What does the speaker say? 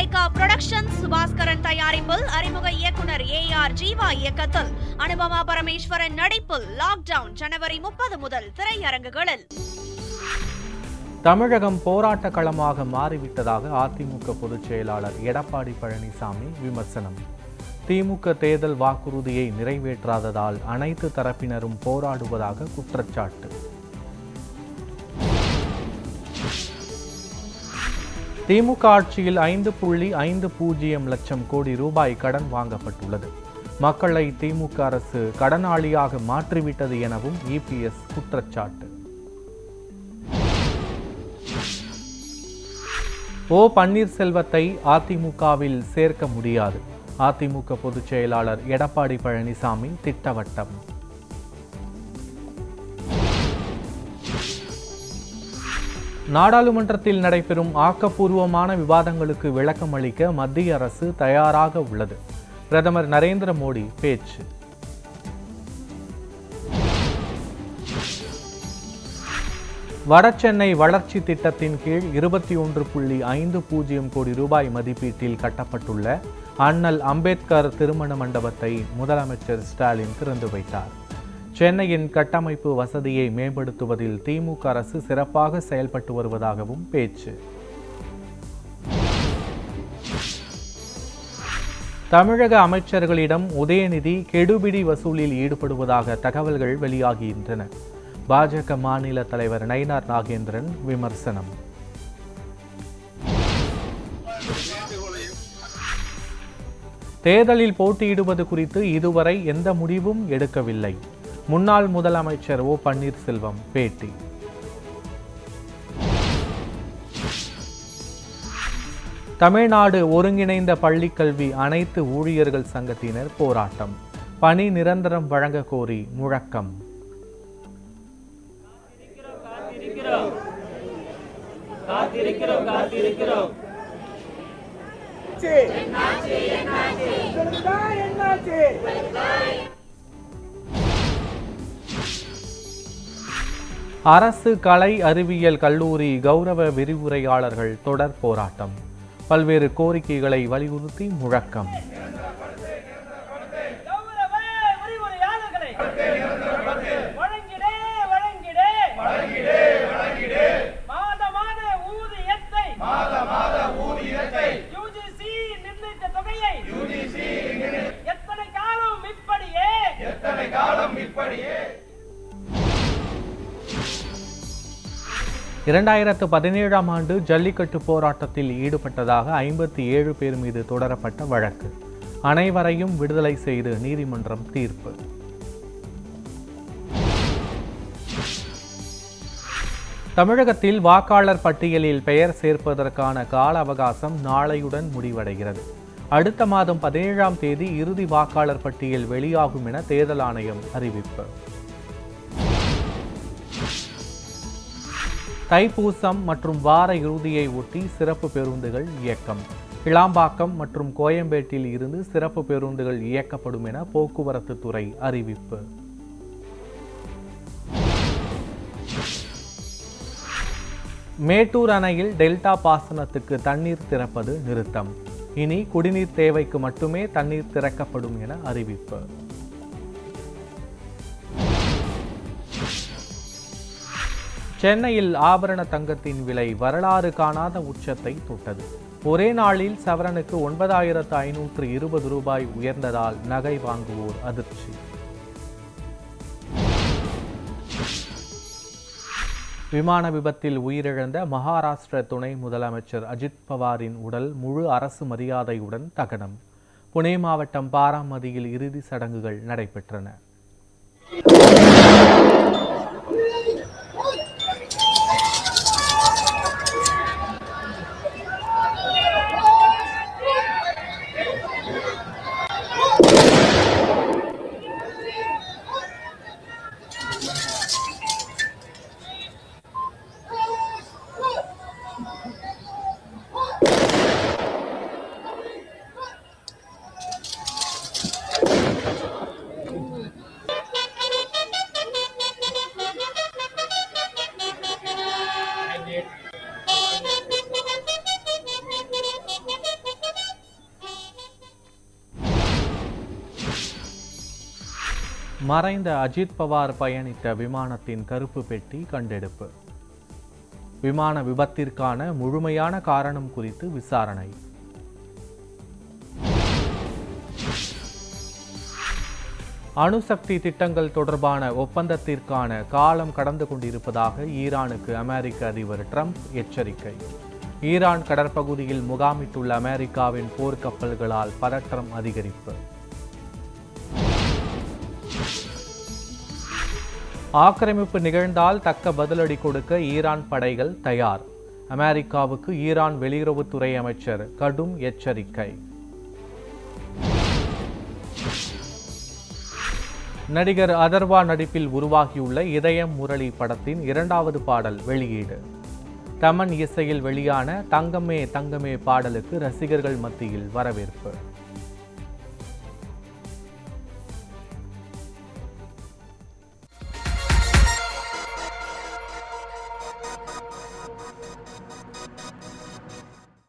Lyca production Subaskaran தயாரிப்பில் அறிமுக இயக்குனர் AR ஜீவா இயக்கத்தில் அனுபமா பரமேஸ்வரன் நடிப்பில் லாக்டவுன் ஜனவரி 30 முதல் திரையரங்குகளில். தமிழகம் போராட்ட களமாக மாறிவிட்டதாக அதிமுக பொதுச் செயலாளர் எடப்பாடி பழனிசாமி விமர்சனம். திமுக தேர்தல் வாக்குறுதியை நிறைவேற்றாததால் அனைத்து தரப்பினரும் போராடுவதாக குற்றச்சாட்டு. திமுக ஆட்சியில் 5.50 லட்சம் கோடி ரூபாய் கடன் வாங்கப்பட்டுள்ளது. மக்களை திமுக அரசு கடனாளியாக மாற்றிவிட்டது எனவும் EPS குற்றச்சாட்டு. ஓ பன்னீர்செல்வத்தை அதிமுகவில் சேர்க்க முடியாது. அதிமுக பொதுச் செயலாளர் எடப்பாடி பழனிசாமி திட்டவட்டம். நாடாளுமன்றத்தில் நடைபெறும் ஆக்கப்பூர்வமான விவாதங்களுக்கு விளக்கம் அளிக்க மத்திய அரசு தயாராக உள்ளது. பிரதமர் நரேந்திர மோடி பேச்சு. வடசென்னை வளர்ச்சி திட்டத்தின் கீழ் 21.50 கோடி ரூபாய் மதிப்பீட்டில் கட்டப்பட்டுள்ள அண்ணல் அம்பேத்கர் திருமண மண்டபத்தை முதலமைச்சர் ஸ்டாலின் திறந்து வைத்தார். சென்னையின் கட்டமைப்பு வசதியை மேம்படுத்துவதில் திமுக அரசு சிறப்பாக செயல்பட்டு வருவதாகவும் பேச்சு. தமிழக அமைச்சர்களிடம் உதயநிதி கெடுபிடி வசூலில் ஈடுபடுவதாக தகவல்கள் வெளியாகின்றன. பாஜக மாநில தலைவர் நயினார் நாகேந்திரன் விமர்சனம். தேர்தலில் போட்டியிடுவது குறித்து இதுவரை எந்த முடிவும் எடுக்கவில்லை. முன்னாள் முதலமைச்சர் ஓ பன்னீர்செல்வம் பேட்டி. தமிழ்நாடு ஒருங்கிணைந்த பள்ளிக்கல்வி அனைத்து ஊழியர்கள் சங்கத்தினர் போராட்டம். பணி நிரந்தரம் வழங்க கோரி முழக்கம். அரசு கலை அறிவியல் கல்லூரி கௌரவ விரிவுரையாளர்கள் தொடர் போராட்டம். பல்வேறு கோரிக்கைகளை வலியுறுத்தி முழக்கம். இரண்டாயிரத்து 17ஆம் ஆண்டு ஜல்லிக்கட்டு போராட்டத்தில் ஈடுபட்டதாக 57 பேர் மீது தொடரப்பட்ட வழக்கு. அனைவரையும் விடுதலை செய்து நீதிமன்றம் தீர்ப்பு. தமிழகத்தில் வாக்காளர் பட்டியலில் பெயர் சேர்ப்பதற்கான கால அவகாசம் நாளையுடன் முடிவடைகிறது. அடுத்த மாதம் 17ஆம் தேதி இறுதி வாக்காளர் பட்டியல் வெளியாகும் என தேர்தல் ஆணையம் அறிவிப்பு. தைப்பூசம் மற்றும் வார இறுதியை ஒட்டி சிறப்பு பேருந்துகள் இயக்கம். கிளாம்பாக்கம் மற்றும் கோயம்பேட்டில் இருந்து சிறப்பு பேருந்துகள் இயக்கப்படும் என போக்குவரத்து துறை அறிவிப்பு. மேட்டூர் அணையில் டெல்டா பாசனத்துக்கு தண்ணீர் திறப்பது நிறுத்தம். இனி குடிநீர் தேவைக்கு மட்டுமே தண்ணீர் திறக்கப்படும் என அறிவிப்பு. சென்னையில் ஆபரண தங்கத்தின் விலை வரலாறு காணாத உச்சத்தை தொட்டது. ஒரே நாளில் சவரனுக்கு 9,520 ரூபாய் உயர்ந்ததால் நகை வாங்குவோர் அதிர்ச்சி. விமான விபத்தில் உயிரிழந்த மகாராஷ்டிர துணை முதலமைச்சர் அஜித் பவாரின் உடல் முழு அரசு மரியாதையுடன் தகனம். புனே மாவட்டம் பாராமதியில் இறுதி சடங்குகள் நடைபெற்றன. மறைந்த அஜித் பவார் பயணித்த விமானத்தின் கருப்பு பெட்டி கண்டெடுப்பு. விமான விபத்திற்கான முழுமையான காரணம் குறித்து விசாரணை. அணுசக்தி திட்டங்கள் தொடர்பான ஒப்பந்தத்திற்கான காலம் கடந்து கொண்டிருப்பதாக ஈரானுக்கு அமெரிக்க அதிபர் ட்ரம்ப் எச்சரிக்கை. ஈரான் கடற்பகுதியில் முகாமிட்டுள்ள அமெரிக்காவின் போர்க்கப்பல்களால் பதற்றம் அதிகரிப்பு. ஆக்கிரமிப்பு நிகழ்ந்தால் தக்க பதிலடி கொடுக்க ஈரான் படைகள் தயார். அமெரிக்காவுக்கு ஈரான் வெளியுறவுத்துறை அமைச்சர் கடும் எச்சரிக்கை. நடிகர் அதர்வா நடிப்பில் உருவாகியுள்ள இதயம் முரளி படத்தின் 2வது பாடல் வெளியீடு. தமன் இசையில் வெளியான தங்கமே தங்கமே பாடலுக்கு ரசிகர்கள் மத்தியில் வரவேற்பு.